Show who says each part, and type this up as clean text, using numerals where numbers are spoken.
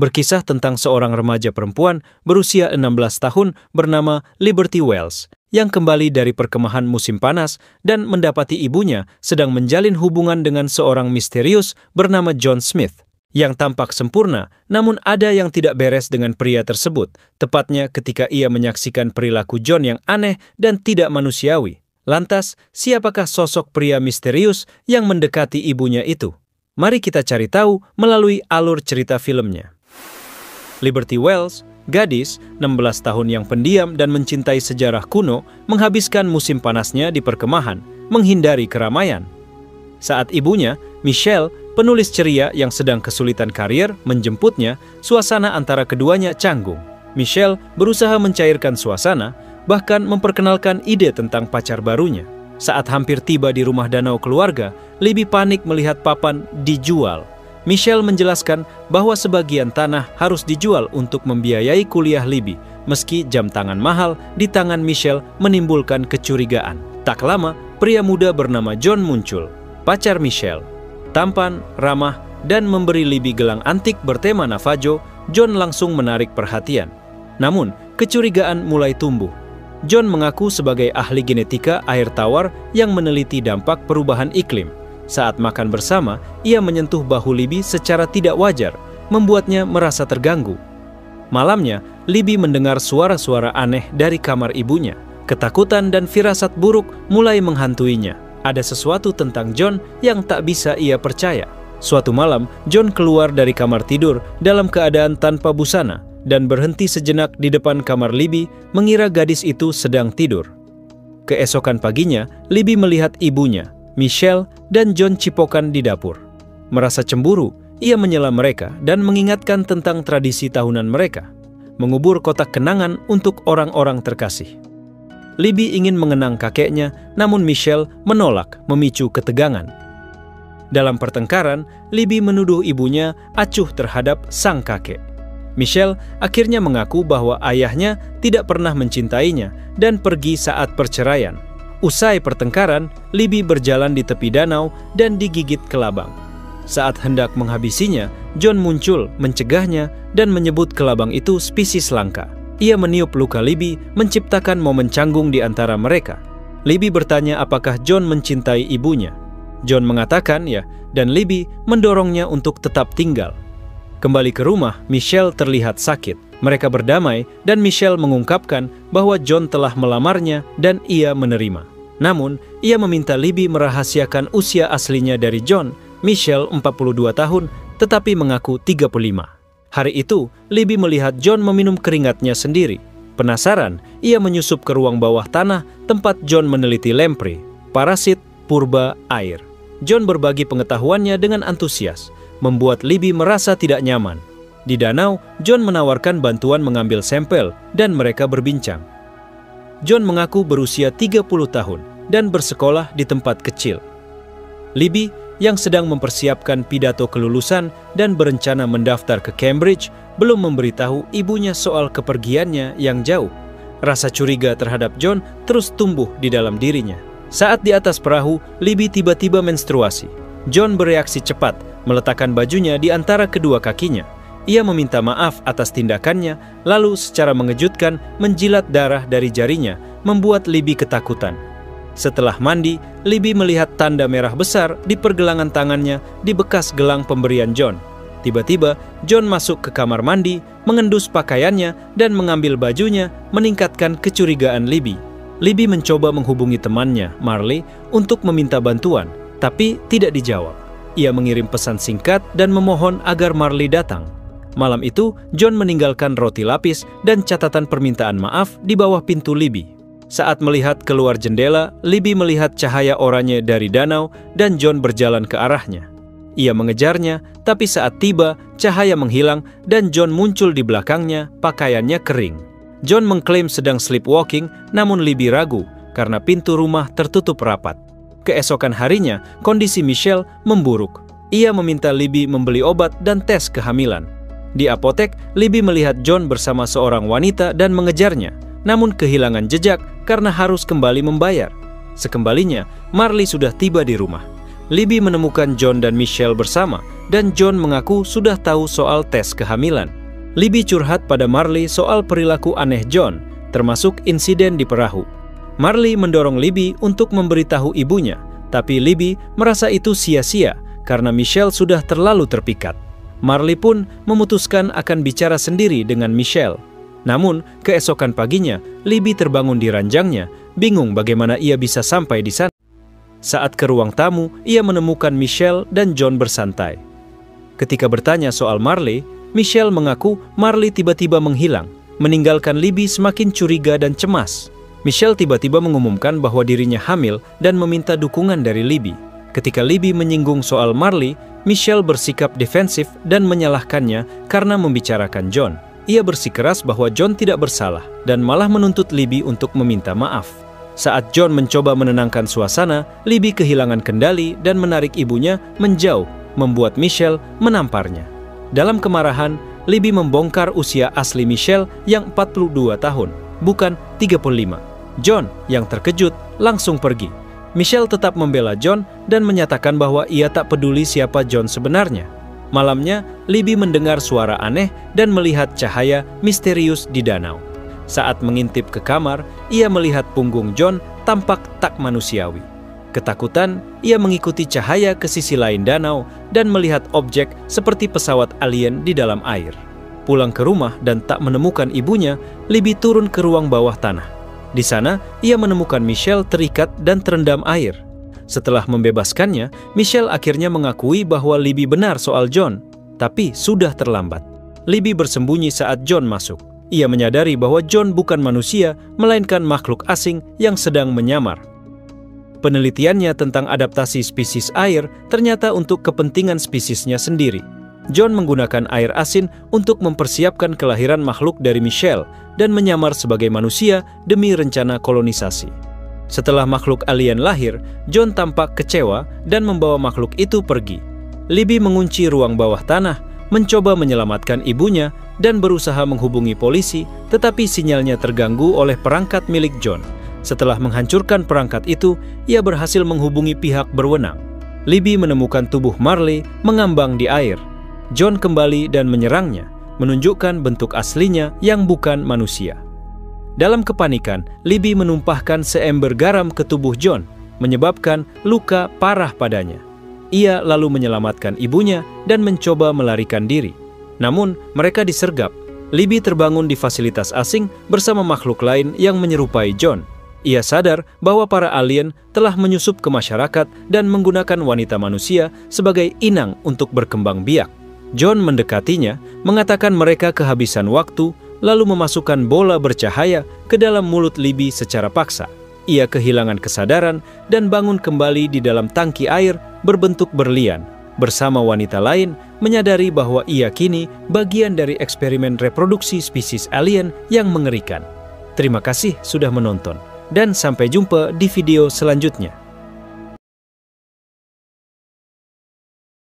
Speaker 1: berkisah tentang seorang remaja perempuan berusia 16 tahun bernama Liberty Wells yang kembali dari perkemahan musim panas dan mendapati ibunya sedang menjalin hubungan dengan seorang misterius bernama John Smith yang tampak sempurna, namun ada yang tidak beres dengan pria tersebut, tepatnya ketika ia menyaksikan perilaku John yang aneh dan tidak manusiawi. Lantas, siapakah sosok pria misterius yang mendekati ibunya itu? Mari kita cari tahu melalui alur cerita filmnya. Liberty Wells, gadis 16 tahun yang pendiam dan mencintai sejarah kuno, menghabiskan musim panasnya di perkemahan, menghindari keramaian. Saat ibunya, Michelle, penulis ceria yang sedang kesulitan karir, menjemputnya, suasana antara keduanya canggung. Michelle berusaha mencairkan suasana, bahkan memperkenalkan ide tentang pacar barunya. Saat hampir tiba di rumah danau keluarga, Libby panik melihat papan dijual. Michelle menjelaskan bahwa sebagian tanah harus dijual untuk membiayai kuliah Libby, meski jam tangan mahal di tangan Michelle menimbulkan kecurigaan. Tak lama, pria muda bernama John muncul, pacar Michelle. Tampan, ramah, dan memberi Libby gelang antik bertema Navajo, John langsung menarik perhatian. Namun, kecurigaan mulai tumbuh. John mengaku sebagai ahli genetika air tawar yang meneliti dampak perubahan iklim. Saat makan bersama, ia menyentuh bahu Libby secara tidak wajar, membuatnya merasa terganggu. Malamnya, Libby mendengar suara-suara aneh dari kamar ibunya. Ketakutan dan firasat buruk mulai menghantuinya. Ada sesuatu tentang John yang tak bisa ia percaya. Suatu malam, John keluar dari kamar tidur dalam keadaan tanpa busana dan berhenti sejenak di depan kamar Libby, mengira gadis itu sedang tidur. Keesokan paginya, Libby melihat ibunya, Michelle, dan John cipokan di dapur. Merasa cemburu, ia menyela mereka dan mengingatkan tentang tradisi tahunan mereka, mengubur kotak kenangan untuk orang-orang terkasih. Libby ingin mengenang kakeknya, namun Michelle menolak, memicu ketegangan. Dalam pertengkaran, Libby menuduh ibunya acuh terhadap sang kakek. Michelle akhirnya mengaku bahwa ayahnya tidak pernah mencintainya dan pergi saat perceraian. Usai pertengkaran, Libby berjalan di tepi danau dan digigit kelabang. Saat hendak menghabisinya, John muncul, mencegahnya, dan menyebut kelabang itu spesies langka. Ia meniup luka Libby, menciptakan momen canggung di antara mereka. Libby bertanya apakah John mencintai ibunya. John mengatakan ya, dan Libby mendorongnya untuk tetap tinggal. Kembali ke rumah, Michelle terlihat sakit. Mereka berdamai, dan Michelle mengungkapkan bahwa John telah melamarnya dan ia menerima. Namun, ia meminta Libby merahasiakan usia aslinya dari John. Michelle 42 tahun, tetapi mengaku 35. Hari itu, Libby melihat John meminum keringatnya sendiri. Penasaran, ia menyusup ke ruang bawah tanah tempat John meneliti lamprey, parasit purba air. John berbagi pengetahuannya dengan antusias, membuat Libby merasa tidak nyaman. Di danau, John menawarkan bantuan mengambil sampel dan mereka berbincang. John mengaku berusia 30 tahun dan bersekolah di tempat kecil. Libby yang sedang mempersiapkan pidato kelulusan dan berencana mendaftar ke Cambridge, belum memberitahu ibunya soal kepergiannya yang jauh. Rasa curiga terhadap John terus tumbuh di dalam dirinya. Saat di atas perahu, Libby tiba-tiba menstruasi. John bereaksi cepat, meletakkan bajunya di antara kedua kakinya. Ia meminta maaf atas tindakannya, lalu secara mengejutkan menjilat darah dari jarinya, membuat Libby ketakutan. Setelah mandi, Libby melihat tanda merah besar di pergelangan tangannya di bekas gelang pemberian John. Tiba-tiba, John masuk ke kamar mandi, mengendus pakaiannya, dan mengambil bajunya, meningkatkan kecurigaan Libby. Libby mencoba menghubungi temannya, Marley, untuk meminta bantuan, tapi tidak dijawab. Ia mengirim pesan singkat dan memohon agar Marley datang. Malam itu, John meninggalkan roti lapis dan catatan permintaan maaf di bawah pintu Libby. Saat melihat keluar jendela, Libby melihat cahaya oranye dari danau dan John berjalan ke arahnya. Ia mengejarnya, tapi saat tiba, cahaya menghilang dan John muncul di belakangnya, pakaiannya kering. John mengklaim sedang sleepwalking, namun Libby ragu karena pintu rumah tertutup rapat. Keesokan harinya, kondisi Michelle memburuk. Ia meminta Libby membeli obat dan tes kehamilan. Di apotek, Libby melihat John bersama seorang wanita dan mengejarnya, namun kehilangan jejak karena harus kembali membayar. Sekembalinya, Marley sudah tiba di rumah. Libby menemukan John dan Michelle bersama, dan John mengaku sudah tahu soal tes kehamilan. Libby curhat pada Marley soal perilaku aneh John, termasuk insiden di perahu. Marley mendorong Libby untuk memberitahu ibunya, tapi Libby merasa itu sia-sia karena Michelle sudah terlalu terpikat. Marley pun memutuskan akan bicara sendiri dengan Michelle. Namun, keesokan paginya, Libby terbangun di ranjangnya, bingung bagaimana ia bisa sampai di sana. Saat ke ruang tamu, ia menemukan Michelle dan John bersantai. Ketika bertanya soal Marley, Michelle mengaku Marley tiba-tiba menghilang, meninggalkan Libby semakin curiga dan cemas. Michelle tiba-tiba mengumumkan bahwa dirinya hamil dan meminta dukungan dari Libby. Ketika Libby menyinggung soal Marley, Michelle bersikap defensif dan menyalahkannya karena membicarakan John. Ia bersikeras bahwa John tidak bersalah dan malah menuntut Libby untuk meminta maaf. Saat John mencoba menenangkan suasana, Libby kehilangan kendali dan menarik ibunya menjauh, membuat Michelle menamparnya. Dalam kemarahan, Libby membongkar usia asli Michelle yang 42 tahun, bukan 35. John, yang terkejut, langsung pergi. Michelle tetap membela John dan menyatakan bahwa ia tak peduli siapa John sebenarnya. Malamnya, Libby mendengar suara aneh dan melihat cahaya misterius di danau. Saat mengintip ke kamar, ia melihat punggung John tampak tak manusiawi. Ketakutan, ia mengikuti cahaya ke sisi lain danau dan melihat objek seperti pesawat alien di dalam air. Pulang ke rumah dan tak menemukan ibunya, Libby turun ke ruang bawah tanah. Di sana, ia menemukan Michelle terikat dan terendam air. Setelah membebaskannya, Michelle akhirnya mengakui bahwa Libby benar soal John, tapi sudah terlambat. Libby bersembunyi saat John masuk. Ia menyadari bahwa John bukan manusia, melainkan makhluk asing yang sedang menyamar. Penelitiannya tentang adaptasi spesies air ternyata untuk kepentingan spesiesnya sendiri. John menggunakan air asin untuk mempersiapkan kelahiran makhluk dari Michelle dan menyamar sebagai manusia demi rencana kolonisasi. Setelah makhluk alien lahir, John tampak kecewa dan membawa makhluk itu pergi. Libby mengunci ruang bawah tanah, mencoba menyelamatkan ibunya dan berusaha menghubungi polisi, tetapi sinyalnya terganggu oleh perangkat milik John. Setelah menghancurkan perangkat itu, ia berhasil menghubungi pihak berwenang. Libby menemukan tubuh Marley mengambang di air. John kembali dan menyerangnya, menunjukkan bentuk aslinya yang bukan manusia. Dalam kepanikan, Libby menumpahkan seember garam ke tubuh John, menyebabkan luka parah padanya. Ia lalu menyelamatkan ibunya dan mencoba melarikan diri. Namun, mereka disergap. Libby terbangun di fasilitas asing bersama makhluk lain yang menyerupai John. Ia sadar bahwa para alien telah menyusup ke masyarakat dan menggunakan wanita manusia sebagai inang untuk berkembang biak. John mendekatinya, mengatakan mereka kehabisan waktu, lalu memasukkan bola bercahaya ke dalam mulut Libby secara paksa. Ia kehilangan kesadaran dan bangun kembali di dalam tangki air berbentuk berlian. Bersama wanita lain, menyadari bahwa ia kini bagian dari eksperimen reproduksi spesies alien yang mengerikan. Terima kasih sudah menonton, dan sampai jumpa di video selanjutnya.